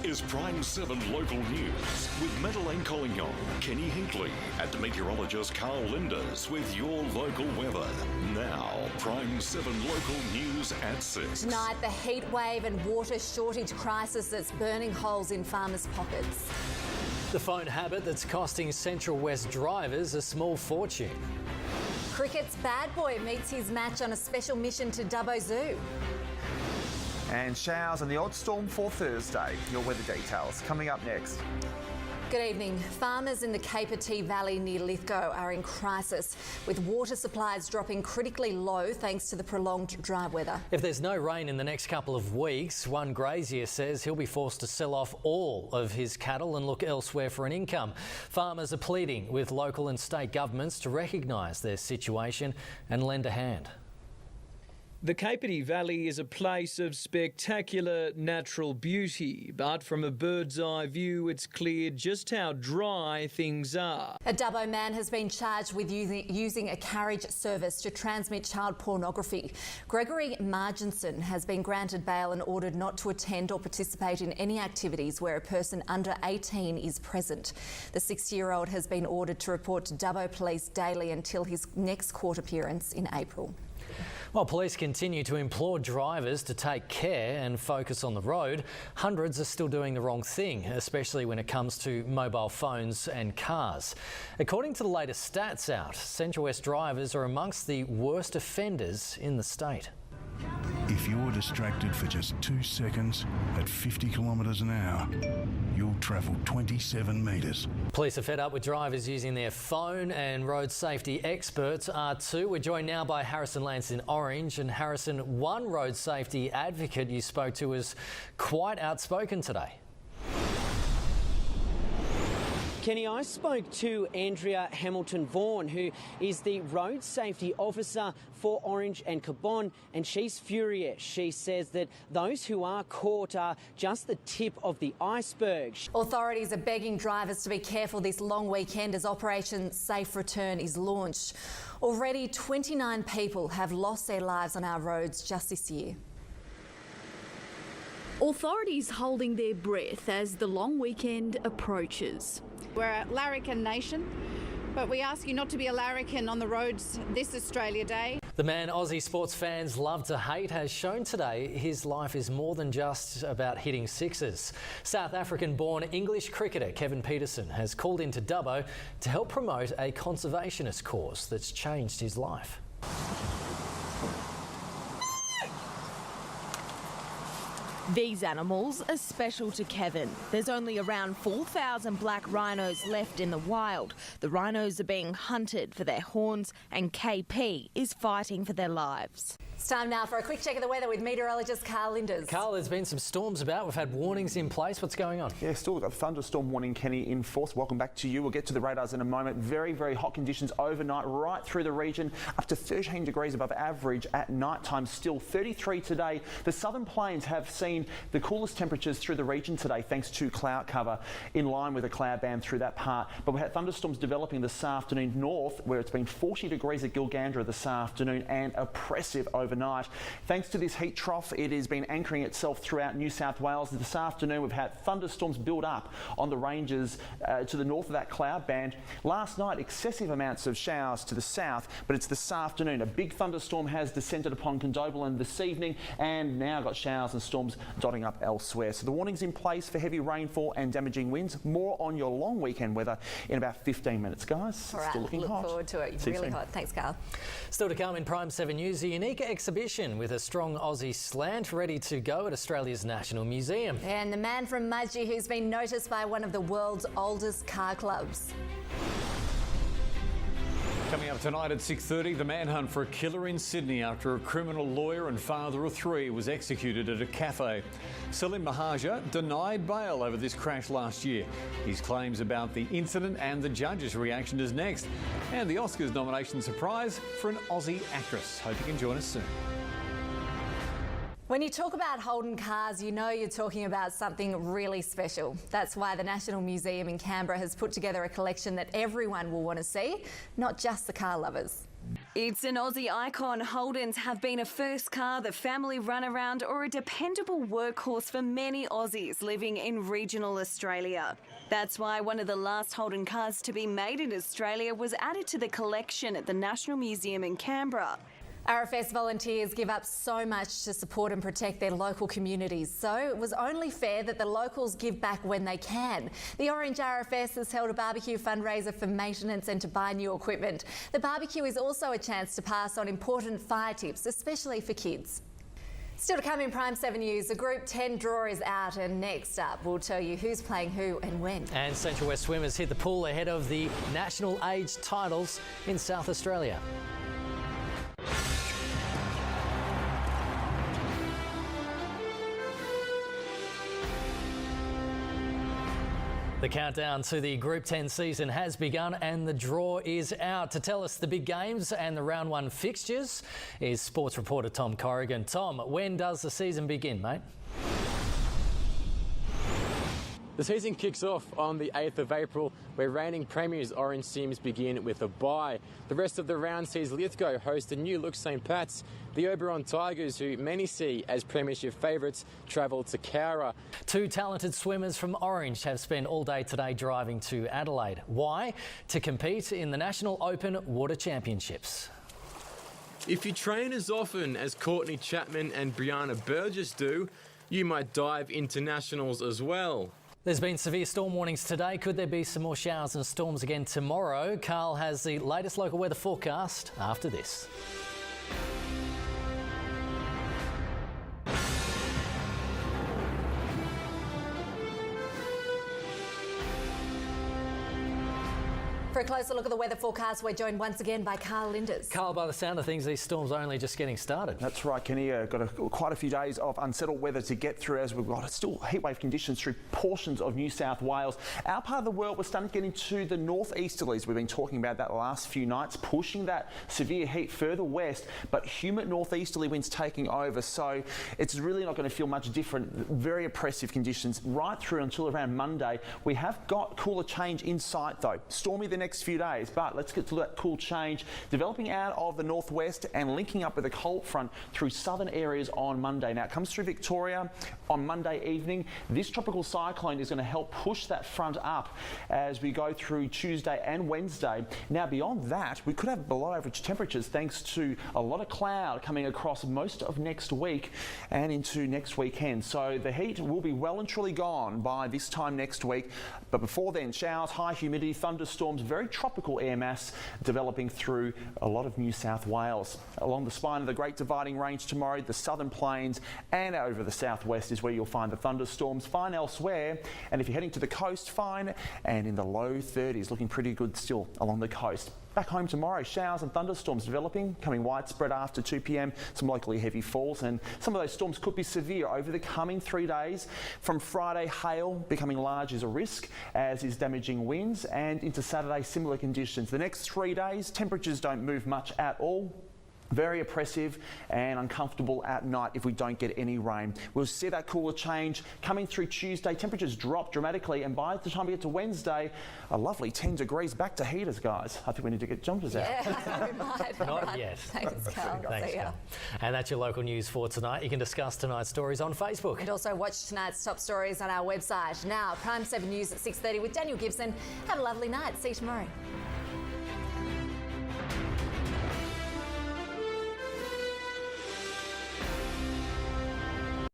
is Prime7 Local News with Madeleine Collignon, Kenny Hinkley and meteorologist Carl Linders with your local weather. Now, Prime7 Local News at 6. Tonight, the heat wave and water shortage crisis that's burning holes in farmers' pockets. The phone habit that's costing Central West drivers a small fortune. Cricket's bad boy meets his match on a special mission to Dubbo Zoo. And showers and the odd storm for Thursday. Your weather details coming up next. Good evening. Farmers in the Capertee Valley near Lithgow are in crisis, with water supplies dropping critically low thanks to the prolonged dry weather. If there's no rain in the next couple of weeks, one grazier says he'll be forced to sell off all of his cattle and look elsewhere for an income. Farmers are pleading with local and state governments to recognise their situation and lend a hand. The Capertee Valley is a place of spectacular natural beauty, but from a bird's eye view, it's clear just how dry things are. A Dubbo man has been charged with using a carriage service to transmit child pornography. Gregory Marginson has been granted bail and ordered not to attend or participate in any activities where a person under 18 is present. The 60-year-old has been ordered to report to Dubbo Police daily until his next court appearance in April. While police continue to implore drivers to take care and focus on the road, hundreds are still doing the wrong thing, especially when it comes to mobile phones and cars. According to the latest stats out, Central West drivers are amongst the worst offenders in the state. If you're distracted for just 2 seconds at 50 kilometres an hour, you'll travel 27 metres. Police are fed up with drivers using their phone, and road safety experts are too. We're joined now by Harrison Lance in Orange. And Harrison, one road safety advocate you spoke to was quite outspoken today. Kenny, I spoke to Andrea Hamilton-Vaughan, who is the road safety officer for Orange and Cabonne, and she's furious. She says that those who are caught are just the tip of the iceberg. Authorities are begging drivers to be careful this long weekend as Operation Safe Return is launched. Already 29 people have lost their lives on our roads just this year. Authorities holding their breath as the long weekend approaches. We're a larrikin nation, but we ask you not to be a larrikin on the roads this Australia Day. The man Aussie sports fans love to hate has shown today his life is more than just about hitting sixes. South African-born English cricketer Kevin Peterson has called into Dubbo to help promote a conservationist cause that's changed his life. These animals are special to Kevin. There's only around 4,000 black rhinos left in the wild. The rhinos are being hunted for their horns, and KP is fighting for their lives. It's time now for a quick check of the weather with meteorologist Carl Linders. Carl, there's been some storms about. We've had warnings in place. What's going on? Yeah, still got a thunderstorm warning, Kenny, in force. Welcome back to you. We'll get to the radars in a moment. Very, very hot conditions overnight right through the region, up to 13 degrees above average at night time. Still 33 today. The southern plains have seen the coolest temperatures through the region today thanks to cloud cover in line with a cloud band through that part. But we had thunderstorms developing this afternoon north, where it's been 40 degrees at Gilgandra this afternoon and oppressive overnight. Thanks to this heat trough, it has been anchoring itself throughout New South Wales. This afternoon we've had thunderstorms build up on the ranges to the north of that cloud band. Last night, excessive amounts of showers to the south, but it's this afternoon. A big thunderstorm has descended upon Condobolin this evening, and now got showers and storms dotting up elsewhere. So the warning's in place for heavy rainfall and damaging winds. More on your long weekend weather in about 15 minutes, guys. All right, still looking look hot. forward to it. See you Really soon. hot. Thanks, Carl. Still to come in Prime7 News, a unique exhibition with a strong Aussie slant ready to go at Australia's National Museum. And the man from Mudgee who's been noticed by one of the world's oldest car clubs. Coming up tonight at 6:30, the manhunt for a killer in Sydney after a criminal lawyer and father of three was executed at a cafe. Salim Mahaja denied bail over this crash last year. His claims about the incident and the judge's reaction is next. And the Oscars nomination surprise for an Aussie actress. Hope you can join us soon. When you talk about Holden cars, you know you're talking about something really special. That's why the National Museum in Canberra has put together a collection that everyone will want to see, not just the car lovers. It's an Aussie icon. Holdens have been a first car, the family runaround or a dependable workhorse for many Aussies living in regional Australia. That's why one of the last Holden cars to be made in Australia was added to the collection at the National Museum in Canberra. RFS volunteers give up so much to support and protect their local communities, so it was only fair that the locals give back when they can. The Orange RFS has held a barbecue fundraiser for maintenance and to buy new equipment. The barbecue is also a chance to pass on important fire tips, especially for kids. Still to come in Prime7 News, the Group 10 draw is out, and next up we'll tell you who's playing who and when. And Central West swimmers hit the pool ahead of the national age titles in South Australia. The countdown to the Group 10 season has begun and the draw is out. To tell us the big games and the round one fixtures is sports reporter Tom Corrigan. Tom, when does the season begin, mate? The season kicks off on the 8th of April, where reigning premiers Orange Sims begin with a bye. The rest of the round sees Lithgow host a new look St Pat's. The Oberon Tigers, who many see as premiership favourites, travel to Cowra. Two talented swimmers from Orange have spent all day today driving to Adelaide. Why? To compete in the National Open Water Championships. If you train as often as Courtney Chapman and Brianna Burgess do, you might dive into nationals as well. There's been severe storm warnings today. Could there be some more showers and storms again tomorrow? Carl has the latest local weather forecast after this. For a closer look at the weather forecast, we're joined once again by Carl Linders. Carl, by the sound of things, these storms are only just getting started. That's right, Kenny. Got quite a few days of unsettled weather to get through as we've got still heatwave conditions through portions of New South Wales. Our part of the world, we're starting to get into the northeasterlies. We've been talking about that the last few nights, pushing that severe heat further west, but humid northeasterly winds taking over. So it's really not going to feel much different. Very oppressive conditions right through until around Monday. We have got cooler change in sight though. Stormy the next few days, but let's get to that cool change developing out of the northwest and linking up with a cold front through southern areas on Monday. Now it comes through Victoria on Monday evening. This tropical cyclone is going to help push that front up as we go through Tuesday and Wednesday. Now beyond that, we could have below average temperatures thanks to a lot of cloud coming across most of next week and into next weekend. So the heat will be well and truly gone by this time next week, but before then, showers, high humidity, thunderstorms, very tropical air mass developing through a lot of New South Wales. Along the spine of the Great Dividing Range tomorrow, the southern plains and over the southwest is where you'll find the thunderstorms. Fine elsewhere, and if you're heading to the coast, fine, and in the low 30s, looking pretty good still along the coast. Back home tomorrow, showers and thunderstorms developing, coming widespread after 2 p.m, some locally heavy falls, and some of those storms could be severe over the coming 3 days. From Friday, hail becoming large is a risk, as is damaging winds, and into Saturday, similar conditions. The next 3 days, temperatures don't move much at all. Very oppressive and uncomfortable at night if we don't get any rain. We'll see that cooler change coming through Tuesday. Temperatures drop dramatically, and by the time we get to Wednesday, a lovely 10 degrees. Back to heaters, guys. I think we need to get jumpers out. Yeah, we might. Not yet. Thanks, Carl. Thanks, Carl. And that's your local news for tonight. You can discuss tonight's stories on Facebook. And also watch tonight's top stories on our website. Now, Prime7 News at 6:30 with Daniel Gibson. Have a lovely night. See you tomorrow.